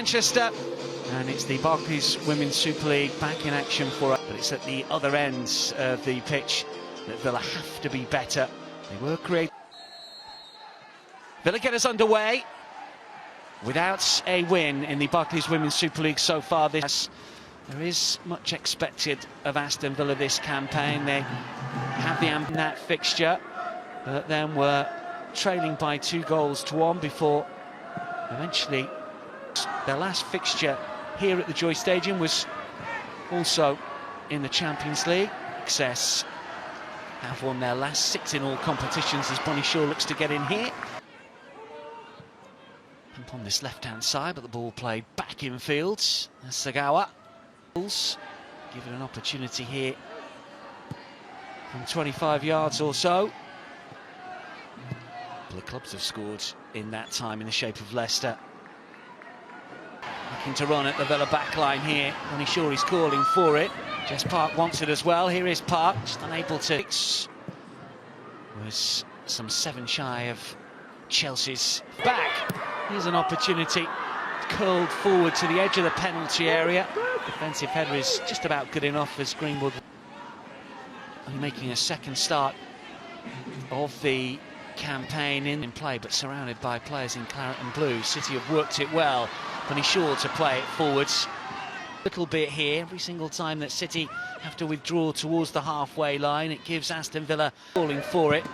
Manchester, and it's the Barclays Women's Super League back in action for us. But it's at the other end of the pitch that Villa have to be better. They were creative. Villa get us underway without a win in the Barclays Women's Super League so far. There is much expected of Aston Villa this campaign. They have the that fixture, but then were trailing by 2-1 before eventually their last fixture here at the Joy Stadium was also in the Champions League. Success have won their last 6 in all competitions as Bonnie Shaw looks to get in here. Pump on this left-hand side, but the ball played back in fields. Sagawa given an opportunity here from 25 yards or so. The clubs have scored in that time in the shape of Leicester. Looking to run at the Villa backline here. Bonnie Shaw is calling for it. Jess Park wants it as well. Here is Park, just unable to. Was some 7 shy of Chelsea's back. Here's an opportunity. Curled forward to the edge of the penalty area. Defensive header is just about good enough as Greenwood only making a second start of the campaign in play, but surrounded by players in claret and blue. City have worked it well. Bonnie Shaw to play it forwards. A little bit here. Every single time that City have to withdraw towards the halfway line, it gives Aston Villa calling for it.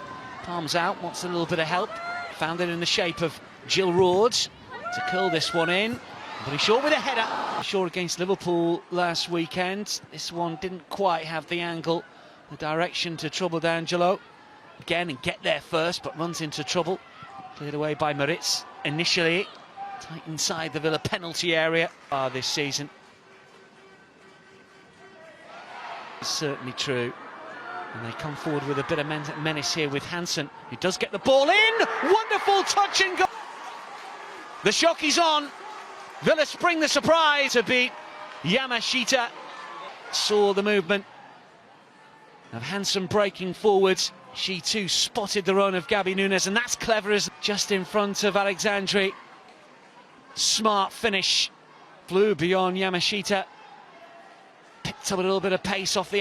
Palms out, wants a little bit of help. Found it in the shape of Jill Roord to curl this one in. Bonnie Shaw with a header. Shaw against Liverpool last weekend. This one didn't quite have the angle, the direction to trouble D'Angelo again and get there first, but runs into trouble. Cleared away by Moritz initially. Tight inside the Villa penalty area this season. It's certainly true. And they come forward with a bit of menace here with Hansen, who does get the ball in. Wonderful touch and goal. The shock is on. Villa spring the surprise to beat Yamashita. Saw the movement of Hansen breaking forward. She too spotted the run of Gabby Nunes, and that's clever as just in front of Alexandri. Smart finish. Flew beyond Yamashita. Picked up a little bit of pace off her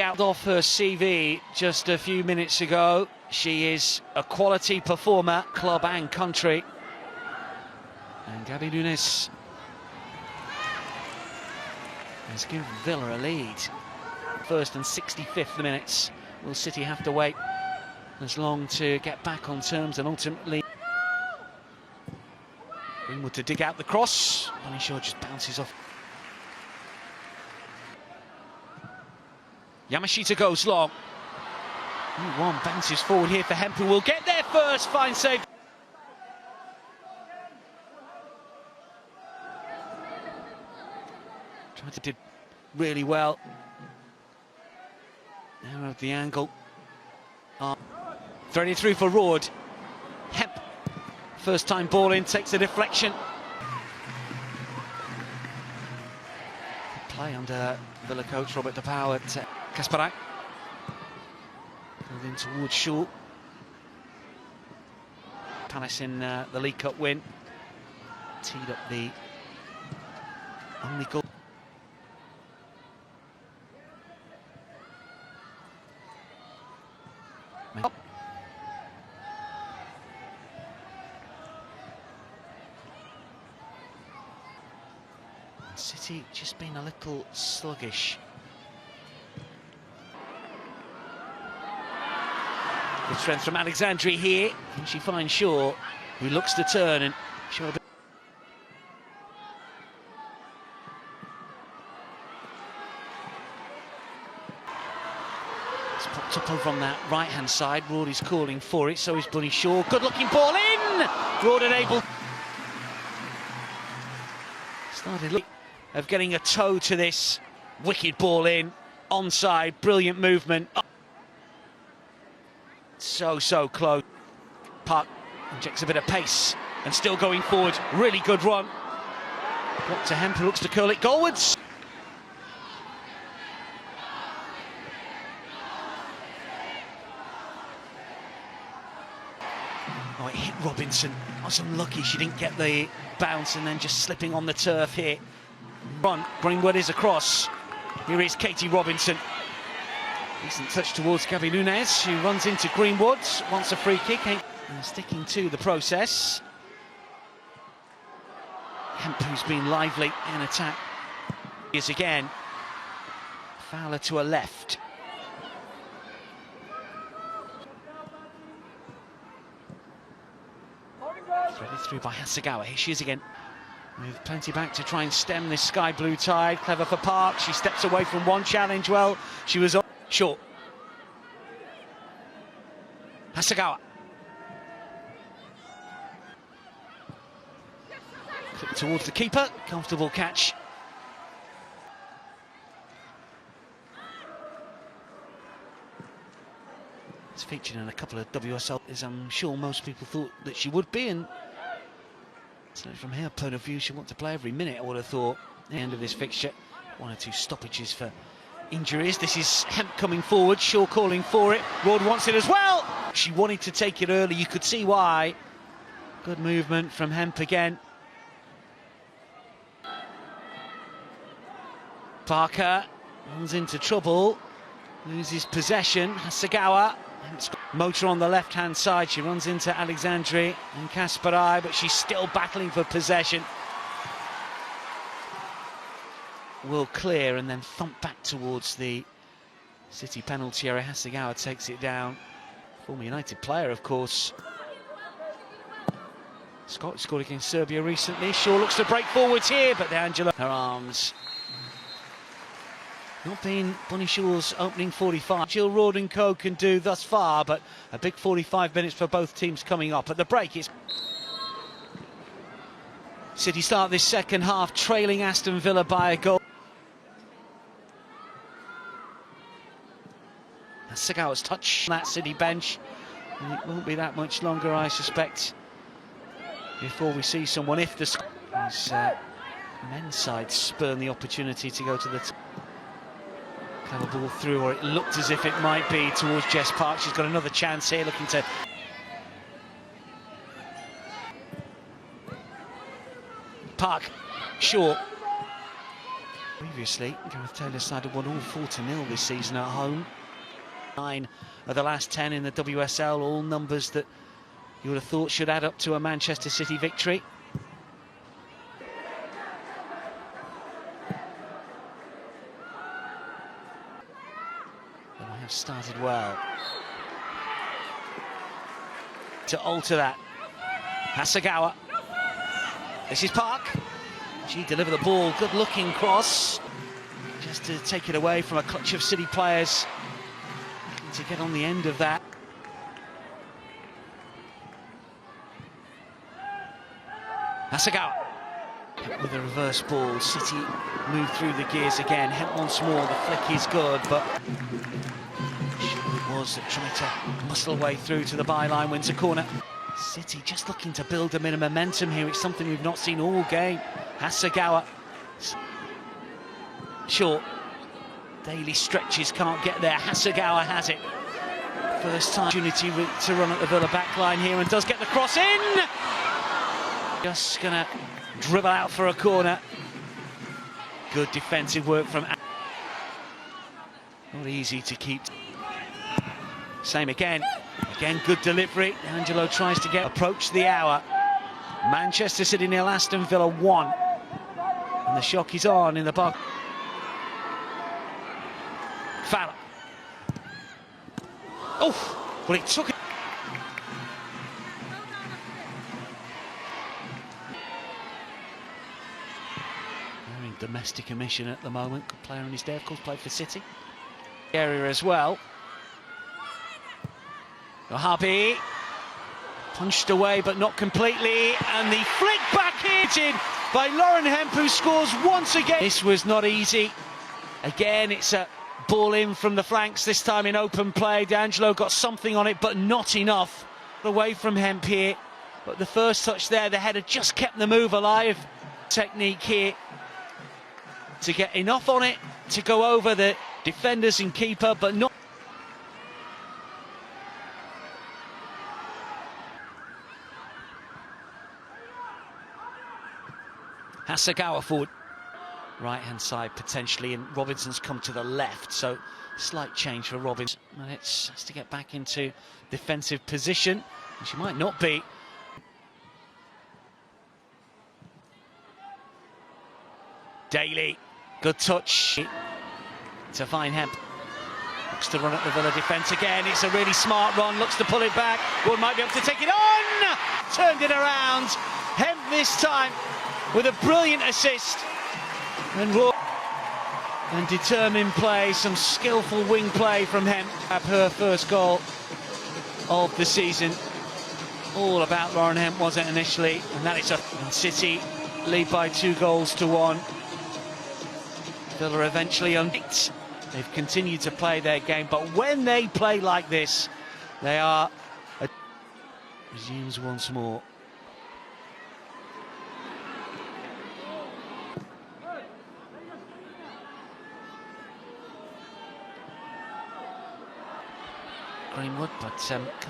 CV just a few minutes ago. She is a quality performer, club and country. And Gabby Nunes has given Villa a lead. First and 65th minutes. Will City have to wait as long to get back on terms and ultimately Greenwood to dig out the cross. Bonnie Shaw just bounces off. Yamashita goes long. One bounces forward here for Hemp, who will get there first. Fine save. Tried to do really well. Now at the angle. Threading through for Roord. Hemp. First time ball in, takes a deflection. Play under Villa coach Robert De Pauw at Kasparak. Pulled in towards Shaw. Palace in the League Cup win. Teed up the only goal. City just been a little sluggish. Good strength from Alexandri here. Can she find Shaw, who looks to turn and show a bit. It's popped up over on that right-hand side. Roord is calling for it, so is Bonnie Shaw. Good-looking ball in! Roord unable. Started looking of getting a toe to this wicked ball in, onside, brilliant movement. So close. Park injects a bit of pace and still going forward. Really good run. Block to Hemp, who looks to curl it goalwards. Oh, it hit Robinson was unlucky she didn't get the bounce and then just slipping on the turf here. Greenwood is across. Here is Katie Robinson. Decent touch towards Gabby Nunes, who runs into Greenwood, wants a free kick, and sticking to the process. Hemp, who's been lively in attack, is again. Fowler to her left. Threaded through by Hasegawa. Here she is again, with plenty back to try and stem this sky blue tide. Clever for Park. She steps away from one challenge. Well, she was on short. Hasegawa. Clip towards the keeper. Comfortable catch. It's featured in a couple of WSL, as I'm sure most people thought that she would be, and so from her point of view, she wants to play every minute, I would have thought, at the end of this fixture. 1 or 2 stoppages for injuries. This is Hemp coming forward, Shaw calling for it. Ward wants it as well. She wanted to take it early, you could see why. Good movement from Hemp again. Parker runs into trouble, loses possession. Hasegawa. Motor on the left-hand side, she runs into Alexandri and Kasparai, but she's still battling for possession. Will clear and then thump back towards the City penalty area. Hasegawa takes it down. Former United player, of course. Scott scored against Serbia recently. Shaw looks to break forwards here, but Angela, her arms. Not been Bonnie Shaw's opening 45. Jill Roord and co can do thus far, but a big 45 minutes for both teams coming up. At the break, it's City start this second half trailing Aston Villa by a goal. Hasegawa's touch that City bench, and it won't be that much longer, I suspect, before we see someone. If the men's side spurn the opportunity to go to the clever ball through, or it looked as if it might be towards Jess Park. She's got another chance here, looking to Park. Shaw. Previously, Gareth Taylor's side have won all 4-0 this season at home. 9 of the last 10 in the WSL, all numbers that you would have thought should add up to a Manchester City victory. And we have started well. To alter that, Hasegawa. This is Park. She delivered the ball, good looking cross, just to take it away from a clutch of City players to get on the end of that. Hasegawa with a reverse ball. City move through the gears again. Hemp once more, the flick is good, but it was that tried to muscle way through to the byline, wins a corner. City just looking to build a bit of momentum here. It's something we've not seen all game. Hasegawa. Short. Daily stretches can't get there. Hasegawa has it. First time opportunity to run at the Villa backline here, and does get the cross in. Just gonna dribble out for a corner. Good defensive work from. Not easy to keep. Same again. Again, good delivery. Angelo tries to approach the hour. Manchester City 0, Aston Villa 1. And the shock is on in the box. Fowler. Oh, well, it took it. They're in domestic emission at the moment. Good player on his day, of course, played for City. Area as well. Harvey punched away, but not completely, and the flick back hit by Lauren Hemp, who scores once again. This was not easy. Again, it's a ball in from the flanks, this time in open play. D'Angelo got something on it, but not enough. Away from Hemp here, but the first touch there, the header just kept the move alive. Technique here to get enough on it to go over the defenders and keeper, but not. Hasegawa forward. Right-hand side potentially, and Robinson's come to the left, so slight change for Robinson. And it has to get back into defensive position, and she might not be. Daly, good touch to find Hemp. Looks to run at the Villa defence again. It's a really smart run, looks to pull it back. Wood might be able to take it on! Turned it around. Hemp this time with a brilliant assist. And determined play, some skillful wing play from Hemp. Her first goal of the season. All about Lauren Hemp, was it initially? And that is a City lead by 2-1. Villa eventually unbeat. They've continued to play their game, but when they play like this, they are... Resumes once more. Greenwood, but can't get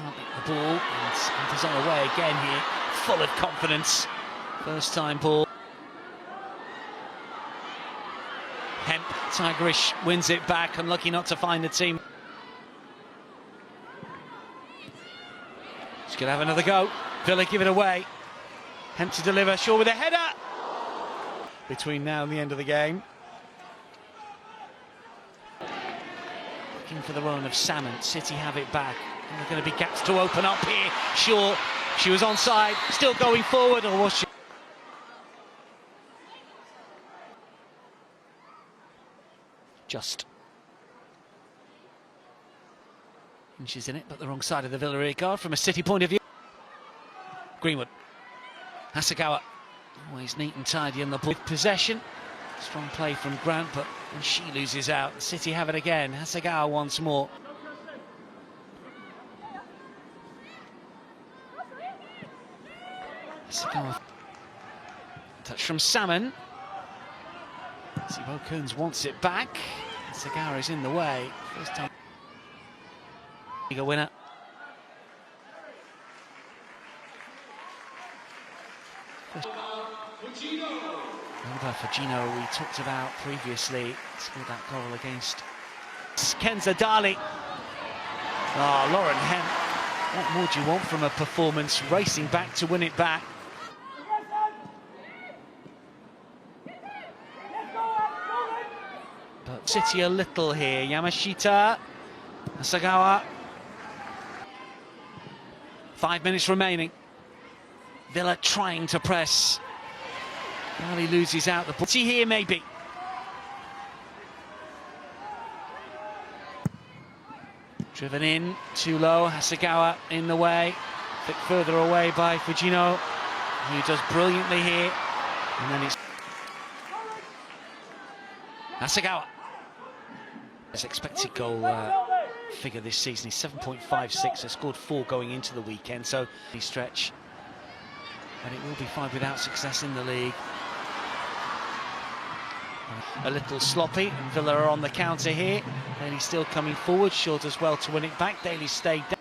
the ball, and he's on the way again here, full of confidence. First time ball. Hemp, Tigerish wins it back, unlucky not to find the team. She's going to have another go. Villa give it away. Hemp to deliver, Shaw with a header. Between now and the end of the game. Looking for the run of Salmon. City have it back. And there are going to be gaps to open up here. Shaw, she was onside, still going forward, or was she? Just inches in it, but the wrong side of the Villa rear guard from a City point of view. Greenwood, Hasegawa, always neat and tidy in the ball. Possession, strong play from Grant, but when she loses out, City have it again. Hasegawa once more. Hasegawa, touch from Salmon. Sibo Kearns wants it back. Hasegawa is in the way. First time Liga winner. Fujino, we talked about previously, scored that goal against Kenza Dali. Oh, Lauren Hemp, what more do you want from a performance? Racing back to win it back. But City a little here. Yamashita, Hasegawa. 5 minutes remaining. Villa trying to press. Dali loses out the ball. See here maybe. Driven in, too low. Hasegawa in the way. A bit further away by Fujino, who does brilliantly here. And then it's Hasegawa. His expected goal figure this season is 7.56. Has scored 4 going into the weekend, so he stretch. But it will be 5 without success in the league. A little sloppy, and Villa are on the counter here. Daly still coming forward, short as well to win it back. Daly stayed down.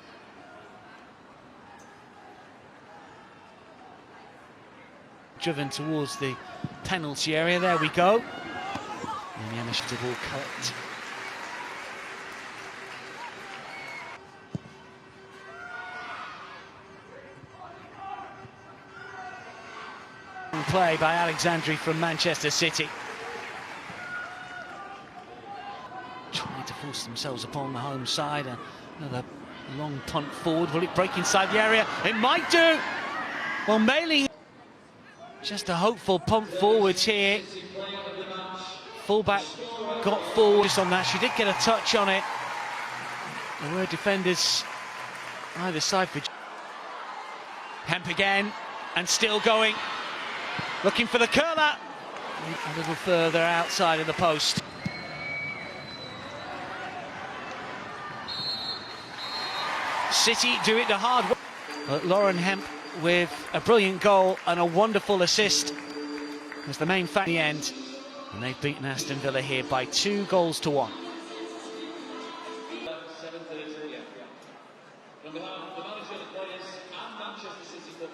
Driven towards the penalty area, there we go. And the initiative ball cut. Play by Alexandri from Manchester City. Trying to force themselves upon the home side. Another long punt forward. Will it break inside the area? It might do. Well, Maley, just a hopeful pump forwards here. Fullback got forward on that. She did get a touch on it. There were defenders either side for Hemp again, and still going. Looking for the curler. A little further outside of the post. City do it the hard way. But Lauren Hemp with a brilliant goal and a wonderful assist was the main factor in the end. And they've beaten Aston Villa here by 2-1.